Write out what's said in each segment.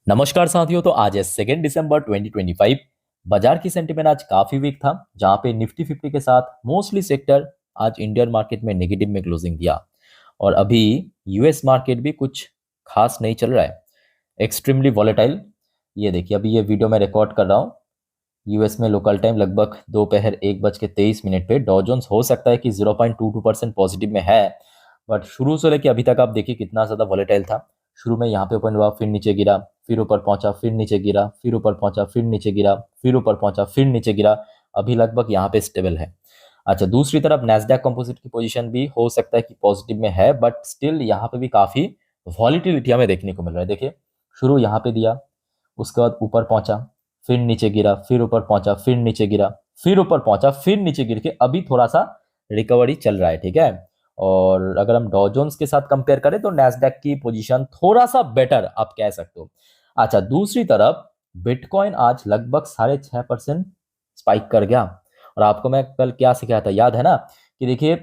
नमस्कार साथियों। तो आज है 2 दिसंबर 2025। बाजार की सेंटीमेंट आज काफी वीक था, जहां पे निफ्टी 50 के साथ मोस्टली सेक्टर आज इंडियन मार्केट में नेगेटिव में क्लोजिंग दिया। और अभी यूएस मार्केट भी कुछ खास नहीं चल रहा है, एक्सट्रीमली वॉलेटाइल। ये देखिए, अभी ये वीडियो मैं रिकॉर्ड कर रहा हूँ। यूएस में लोकल टाइम लगभग दोपहर 1:23 पे डॉ जोन्स हो सकता है कि 0.22% पॉजिटिव में है, बट शुरू से लेके अभी तक आप देखिए कितना ज़्यादा वॉलेटाइल था। शुरू में यहाँ पे ओपन हुआ, फिर नीचे गिरा, फिर ऊपर पहुंचा, फिर नीचे गिरा, फिर ऊपर पहुंचा, फिर नीचे गिरा, फिर ऊपर पहुंचा, फिर नीचे गिरा। अभी लगभग यहाँ पे स्टेबल है। अच्छा, दूसरी तरफ नैस्डैक कंपोजिट की पोजीशन भी हो सकता है कि पॉजिटिव में है, बट स्टिल यहाँ पे भी काफ़ी वॉलिटिलिटी हमें देखने को मिल रहा है। देखिए, शुरू यहाँ पे दिया, उसके बाद ऊपर पहुंचा, फिर नीचे गिरा, फिर ऊपर पहुंचा, फिर नीचे गिरा, फिर ऊपर पहुंचा, फिर नीचे गिर के अभी थोड़ा सा रिकवरी चल रहा है। ठीक है। और अगर हम डॉ जोन्स के साथ कंपेयर करें तो नैस्डैक की पोजीशन थोड़ा सा बेटर आप कह सकते हो। अच्छा, दूसरी तरफ बिटकॉइन आज लगभग 6.5% स्पाइक कर गया। और आपको मैं कल क्या सिखाया था, याद है ना? कि देखिए,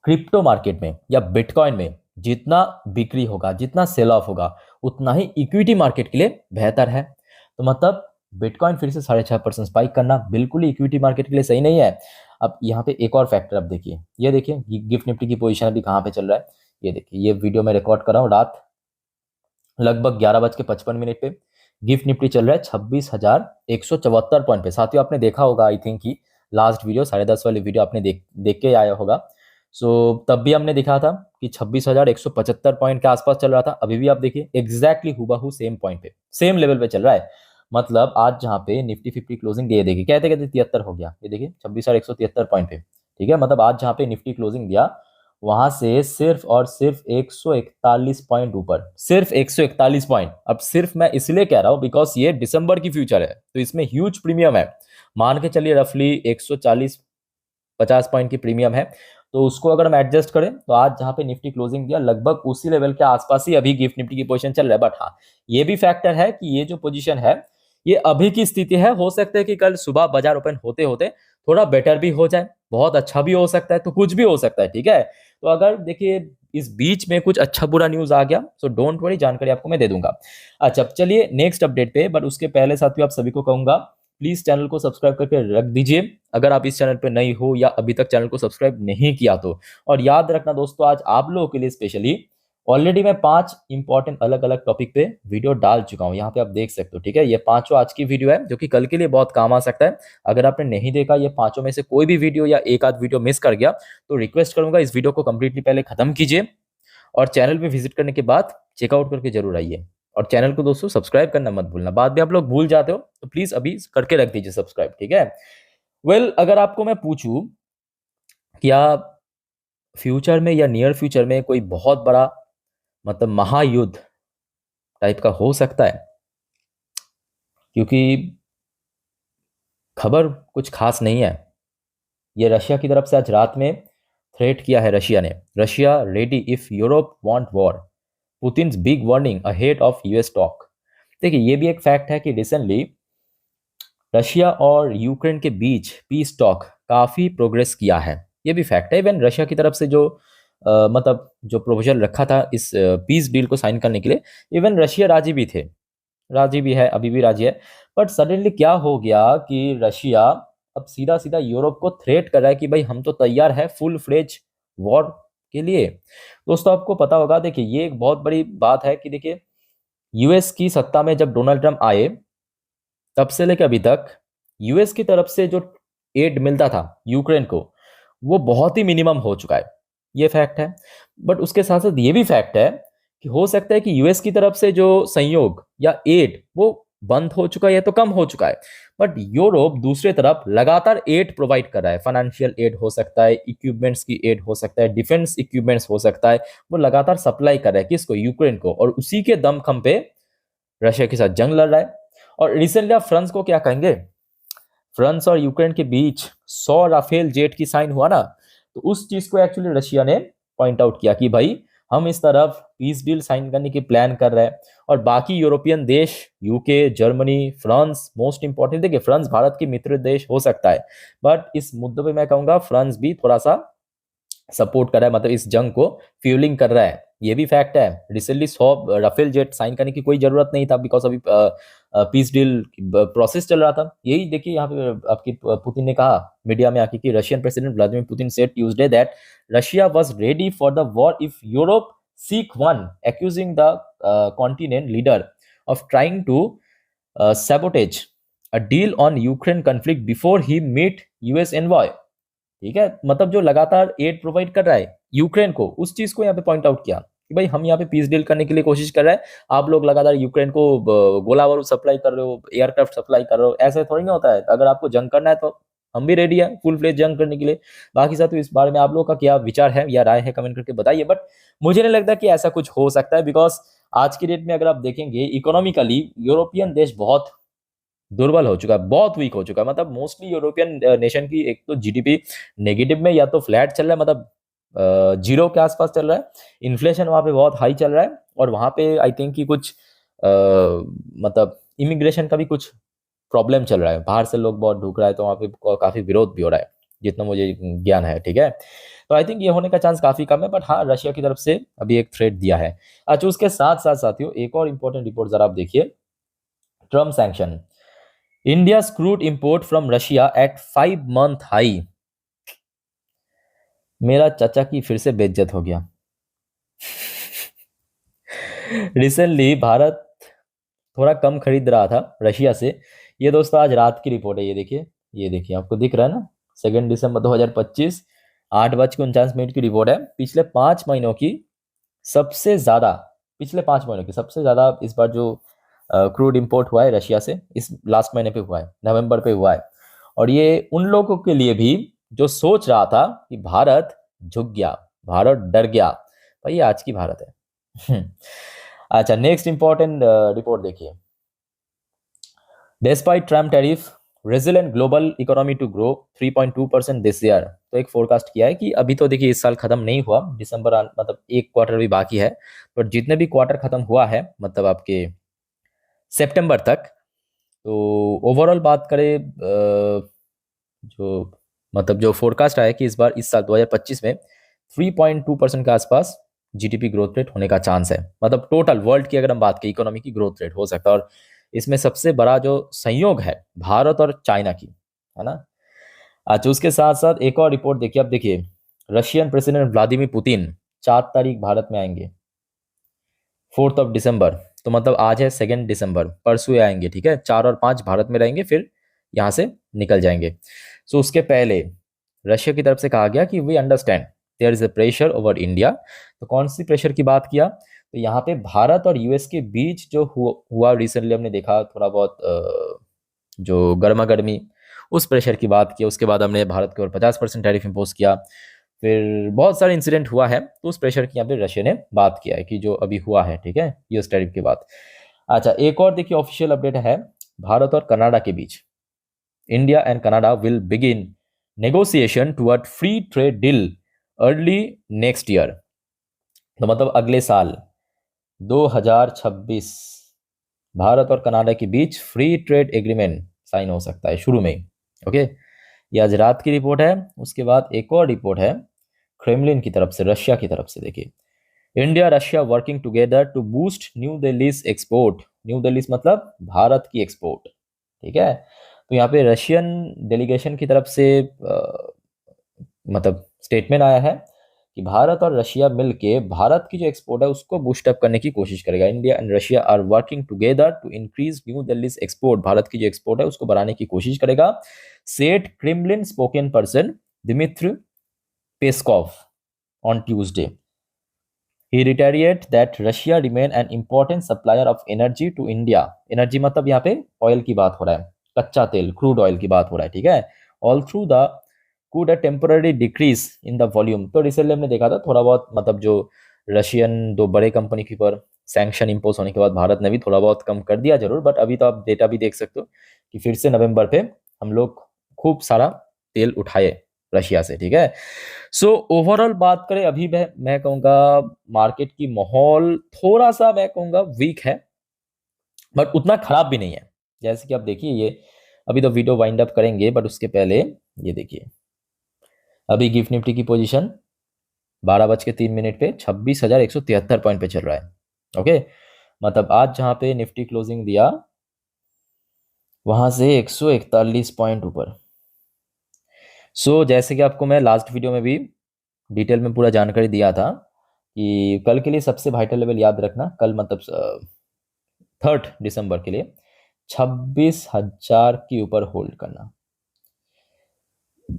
क्रिप्टो मार्केट में या बिटकॉइन में जितना बिक्री होगा, जितना सेल ऑफ होगा, उतना ही इक्विटी मार्केट के लिए बेहतर है। तो मतलब बिटकॉइन फिर से 6.5% स्पाइक करना बिल्कुल ही इक्विटी मार्केट के लिए सही नहीं है। अब यहाँ पे एक और फैक्टर अब देखिए, ये देखिए गिफ्ट निफ्टी की पोजीशन अभी कहाँ पे चल रहा है। ये देखिए, ये वीडियो मैं रिकॉर्ड कर रहा हूँ रात लगभग 11:55 पे। गिफ्ट निफ्टी चल रहा है 26,174 पॉइंट पे। साथियों, आपने देखा होगा आई थिंक कि लास्ट वीडियो 10:30 वाली वीडियो आपने देख के आया होगा। सो तब भी हमने दिखा था कि 26,175 पॉइंट के आसपास चल रहा था। अभी भी आप देखिए एग्जैक्टली हुबहू सेम पॉइंट पे, सेम लेवल पे चल रहा है। मतलब आज जहाँ पे निफ्टी 50 क्लोजिंग ये देखिए, कहते कहते 73 हो गया, ये देखिए 26,173 पॉइंट पे। ठीक है, मतलब आज जहाँ पे निफ्टी क्लोजिंग दिया, वहां से सिर्फ और सिर्फ 141 पॉइंट ऊपर, सिर्फ 141 पॉइंट। अब सिर्फ मैं इसलिए कह रहा हूं बिकॉज ये दिसंबर की फ्यूचर है, तो इसमें ह्यूज प्रीमियम है। मान के चलिए रफली 140-50 पॉइंट की प्रीमियम है। तो उसको अगर हम एडजस्ट करें तो आज जहां पे निफ्टी क्लोजिंग दिया, लगभग उसी लेवल के आसपास ही अभी गिफ्ट निफ्टी की पोजीशन चल रहा है। बट हाँ, ये भी फैक्टर है कि ये जो पोजीशन है, ये अभी की स्थिति है। हो सकता है कि कल सुबह बाजार ओपन होते होते थोड़ा बेटर भी हो जाए, बहुत अच्छा भी हो सकता है, तो कुछ भी हो सकता है। ठीक है। तो अगर देखिए इस बीच में कुछ अच्छा बुरा न्यूज आ गया, सो डोंट वरी, जानकारी आपको मैं दे दूंगा। अच्छा, अब चलिए नेक्स्ट अपडेट पे। बट उसके पहले साथियों, आप सभी को कहूंगा प्लीज चैनल को सब्सक्राइब करके रख दीजिए अगर आप इस चैनल पे नई हो या अभी तक चैनल को सब्सक्राइब नहीं किया तो। और याद रखना दोस्तों, आज आप लोगों के लिए स्पेशली ऑलरेडी मैं 5 इंपॉर्टेंट अलग अलग टॉपिक पे वीडियो डाल चुका हूं, यहाँ पे आप देख सकते हो। ठीक है, ये पांचों आज की वीडियो है जो कि कल के लिए बहुत काम आ सकता है। अगर आपने नहीं देखा ये पांचों में से कोई भी वीडियो या एक आध वीडियो मिस कर गया, तो रिक्वेस्ट करूंगा इस वीडियो को कंप्लीटली पहले खत्म कीजिए और चैनल पे विजिट करने के बाद चेकआउट करके जरूर आइए। और चैनल को दोस्तों सब्सक्राइब करना मत भूलना, बाद में आप लोग भूल जाते हो, तो प्लीज अभी करके रख दीजिए सब्सक्राइब। ठीक है। अगर आपको मैं पूछूं क्या फ्यूचर में या नियर फ्यूचर में कोई बहुत बड़ा मतलब महायुद्ध टाइप का हो सकता है, क्योंकि खबर कुछ खास नहीं है। ये रशिया की तरफ से आज रात में थ्रेट किया है रशिया ने। Russia ready if Europe want war, Putin's big warning ahead of US talk. देखिए, ये भी एक फैक्ट है कि रिसेंटली रशिया और यूक्रेन के बीच पीस टॉक काफी प्रोग्रेस किया है। ये भी फैक्ट है। इवन रशिया की तरफ से जो मतलब जो प्रोपोजल रखा था इस पीस डील को साइन करने के लिए, इवन रशिया राजी भी थे, राजी भी है, अभी भी राजी है। बट सडनली क्या हो गया कि रशिया अब सीधा सीधा यूरोप को थ्रेट कर रहा है कि भाई हम तो तैयार है फुल फ्लेज वॉर के लिए। दोस्तों, आपको पता होगा, देखिए ये एक बहुत बड़ी बात है कि देखिए यूएस की सत्ता में जब डोनाल्ड ट्रंप आए, तब से लेकर अभी तक यूएस की तरफ से जो एड मिलता था यूक्रेन को, वो बहुत ही मिनिमम हो चुका है। ये फैक्ट है। बट उसके साथ साथ ये भी फैक्ट है कि हो सकता है कि यूएस की तरफ से जो सहयोग या एड वो बंद हो चुका है या तो कम हो चुका है। बट यूरोप दूसरे तरफ लगातार एड प्रोवाइड कर रहा है। फाइनेंशियल एड हो सकता है, इक्विपमेंट्स की एड हो सकता है, डिफेंस इक्विपमेंट्स हो सकता है। वो लगातार सप्लाई कर रहा है किसको? यूक्रेन को। और उसी के दमखम पे रशिया के साथ जंग लड़ रहा है। और रिसेंटली आप फ्रांस को क्या कहेंगे? फ्रांस और यूक्रेन के बीच 100 राफेल जेट की साइन हुआ ना, तो उस चीज को एक्चुअली रशिया ने पॉइंट आउट किया कि भाई हम इस तरफ पीस डील साइन करने की प्लान कर रहे हैं। और बाकी यूरोपियन देश, UK, Germany, France, most important, देखिए फ्रांस भारत की मित्र देश हो सकता है, बट इस मुद्दे पे मैं कहूंगा फ्रांस भी थोड़ा सा सपोर्ट कर रहा है, मतलब इस जंग को फ्यूलिंग कर रहा है। ये भी फैक्ट है। रिसेंटली 100 राफेल जेट साइन करने की कोई जरूरत नहीं था, बिकॉज अभी पीस डील प्रोसेस चल रहा था। यही देखिए यहाँ पे आपकी पुतिन ने कहा मीडिया में आके कि Russian president Vladimir Putin said Tuesday that Russia was ready for the war if Europe seek one, accusing the continent leader of trying to sabotage a deal on Ukraine conflict before he meet US envoy। ठीक है, मतलब जो लगातार aid provide कर रहा है Ukraine को, उस चीज को यहाँ पे पॉइंट आउट किया कि भाई हम यहाँ पे पीस डील करने के लिए कोशिश कर रहे हैं, आप लोग लगातार यूक्रेन को गोला बारूद सप्लाई कर रहे हो, एयरक्राफ्ट सप्लाई कर रहे हो। ऐसा थोड़ी ना होता है, अगर आपको जंग करना है तो हम भी रेडी है फुल फ्लेज जंग करने के लिए। बाकी साथ इस बारे में आप लोगों का क्या विचार है या राय है कमेंट करके बताइए, बट मुझे नहीं लगता कि ऐसा कुछ हो सकता है, बिकॉज आज की डेट में अगर आप देखेंगे इकोनॉमिकली यूरोपियन देश बहुत दुर्बल हो चुका है, बहुत वीक हो चुका है। मतलब मोस्टली यूरोपियन नेशन की एक तो जीडीपी नेगेटिव में या तो फ्लैट चल रहा है, मतलब जीरो के आसपास चल रहा है। इन्फ्लेशन वहाँ पे बहुत हाई चल रहा है, और वहाँ पे आई थिंक कि कुछ मतलब इमिग्रेशन का भी कुछ प्रॉब्लम चल रहा है, बाहर से लोग बहुत ढूक रहा है, तो वहाँ पे काफ़ी विरोध भी हो रहा है, जितना मुझे ज्ञान है। ठीक है, तो आई थिंक ये होने का चांस काफ़ी कम है, बट हाँ रशिया की तरफ से अभी एक थ्रेट दिया है। अच्छा, उसके साथ साथ साथियों एक और इंपॉर्टेंट रिपोर्ट जरा आप देखिए, Trump sanction India's crude import from Russia at 5-month high। मेरा चाचा की फिर से बेइज्जत हो गया। रिसेंटली भारत थोड़ा कम खरीद रहा था रशिया से। ये दोस्तों आज रात की रिपोर्ट है, ये देखिए आपको दिख रहा है ना, 2 दिसंबर 2025 8:49 की रिपोर्ट है। पिछले 5 महीनों की सबसे ज्यादा इस बार जो क्रूड इंपोर्ट हुआ है रशिया से, इस लास्ट महीने पे हुआ है, नवंबर पे हुआ है। और ये उन लोगों के लिए भी जो सोच रहा था कि भारत झुक गया, भारत डर गया, भाई ये आज की भारत है। अच्छा, नेक्स्ट इंपॉर्टेंट रिपोर्ट देखिए, despite Trump tariff resilient global economy to grow 3.2% this year. तो एक फोरकास्ट किया है कि अभी तो देखिए इस साल खत्म नहीं हुआ, दिसंबर मतलब एक क्वार्टर भी बाकी है, बट जितने भी क्वार्टर खत्म हुआ है मतलब आपके सितंबर तक, तो ओवरऑल बात करें जो मतलब जो फोरकास्ट आया कि इस बार इस साल 2025 में 3.2% के आसपास जीडीपी ग्रोथ रेट होने का चांस है। मतलब टोटल वर्ल्ड की अगर हम बात करें इकोनॉमी की ग्रोथ रेट हो सकता है, और इसमें सबसे बड़ा जो संयोग है भारत और चाइना की, है ना। अच्छा, उसके साथ साथ एक और रिपोर्ट देखिए, अब देखिए रशियन प्रेसिडेंट व्लादिमीर पुतिन 4 तारीख भारत में आएंगे, 4 दिसंबर, तो मतलब आज है 2 दिसंबर, परसों आएंगे। ठीक है, 4 और 5 भारत में रहेंगे, फिर यहाँ से निकल जाएंगे। सो उसके पहले रशिया की तरफ से कहा गया कि we understand there is a pressure over India. तो कौन सी प्रेशर की बात किया, तो यहाँ पे भारत और यूएस के बीच जो हुआ रिसेंटली हमने देखा थोड़ा बहुत जो गर्मा गर्मी, उस प्रेशर की बात की। उसके बाद हमने भारत के ऊपर 50% टैरिफ इम्पोज किया, फिर बहुत सारे इंसिडेंट हुआ है, तो उस प्रेशर की यहाँ पे रशिया ने बात किया है कि जो अभी हुआ है। ठीक है, यूएस टैरिफ की बात। अच्छा, एक और देखिए ऑफिशियल अपडेट है भारत और कनाडा के बीच, India and Canada will begin negotiation toward free trade deal early next year. तो मतलब अगले साल 2026 भारत और कनाडा के बीच फ्री ट्रेड एग्रीमेंट साइन हो सकता है शुरू में ही। ओके, ये आज रात की रिपोर्ट है। उसके बाद एक और रिपोर्ट है क्रेमलिन की तरफ से, रशिया की तरफ से, देखिए India Russia working together to boost New Delhi's export. New Delhi मतलब भारत की एक्सपोर्ट। ठीक है, तो यहाँ पे रशियन डेलीगेशन की तरफ से मतलब स्टेटमेंट आया है कि भारत और रशिया मिलके भारत की जो एक्सपोर्ट है उसको बूस्ट अप करने की कोशिश करेगा। India and Russia are working together to increase new Delhi export. Bharat की जो एक्सपोर्ट है उसको बढ़ाने की कोशिश करेगा, said Kremlin spokesperson Dmitry Peskov on Tuesday. He reiterated that Russia remain an important supplier of energy to India। Energy मतलब यहाँ पे ऑयल की बात हो रहा है, कच्चा तेल, क्रूड ऑयल की बात हो रहा है। ठीक है, all through the could a temporary decrease in the volume. तो रिसेंटली हमने देखा था थोड़ा बहुत, मतलब जो रशियन दो बड़े कंपनी के ऊपर सैंक्शन इम्पोज होने के बाद भारत ने भी थोड़ा बहुत कम कर दिया जरूर, बट अभी तो आप डेटा भी देख सकते हो कि फिर से नवंबर पे हम लोग खूब सारा तेल उठाए रशिया से। ठीक है, सो ओवरऑल बात करें अभी मैं कहूँगा मार्केट की माहौल थोड़ा सा मैं कहूँगा वीक है, बट उतना खराब भी नहीं है। जैसे कि आप देखिए, ये अभी तो वीडियो वाइंड अप करेंगे, बट उसके पहले ये देखिए अभी गिफ्ट निफ्टी की पोजीशन 12:03 पे 26,173 पॉइंट पे चल रहा है। ओके, मतलब आज जहाँ पे निफ्टी क्लोजिंग दिया वहां से 141 पॉइंट ऊपर। सो जैसे कि आपको मैं लास्ट वीडियो में भी डिटेल में पूरा जानकारी दिया था कि कल के लिए सबसे वाइटल लेवल याद रखना, कल मतलब 3 दिसंबर के लिए 26,000 के ऊपर होल्ड करना।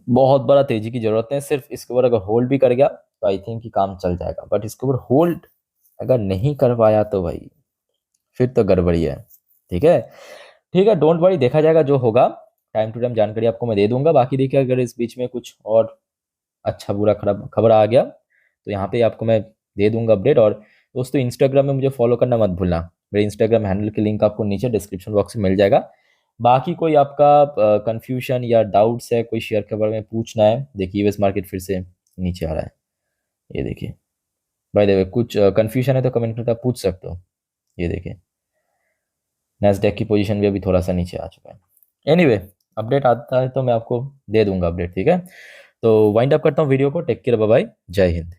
बहुत बड़ा तेजी की जरूरत है, सिर्फ इसके ऊपर अगर होल्ड भी कर गया तो आई थिंक कि काम चल जाएगा, बट इसके ऊपर होल्ड अगर नहीं कर पाया तो भाई फिर तो गड़बड़ी है। ठीक है, ठीक है, डोंट वरी, देखा जाएगा जो होगा। टाइम टू टाइम जानकारी आपको मैं दे दूंगा। बाकी देखिए अगर इस बीच में कुछ और अच्छा बुरा खराब खबर आ गया तो यहाँ पे आपको मैं दे दूंगा अपडेट। और दोस्तों इंस्टाग्राम में मुझे फॉलो करना मत भूलना, मेरे इंस्टाग्राम हैंडल की लिंक आपको नीचे डिस्क्रिप्शन बॉक्स में मिल जाएगा। बाकी कोई आपका कंफ्यूजन या डाउट्स है कोई शेयर के बारे में पूछना है, देखिए यूएस मार्केट फिर से नीचे आ रहा है, ये देखिए। बाय द वे कुछ कंफ्यूजन है तो कमेंट करके आप पूछ सकते हो। ये देखिए नैस्डैक की पोजीशन भी अभी थोड़ा सा नीचे आ चुका है। एनीवे अपडेट आता है तो मैं आपको दे दूंगा अपडेट, ठीक है। तो वाइंड अप करता हूँ वीडियो को। टेक केयर, बाय बाय, जय हिंद।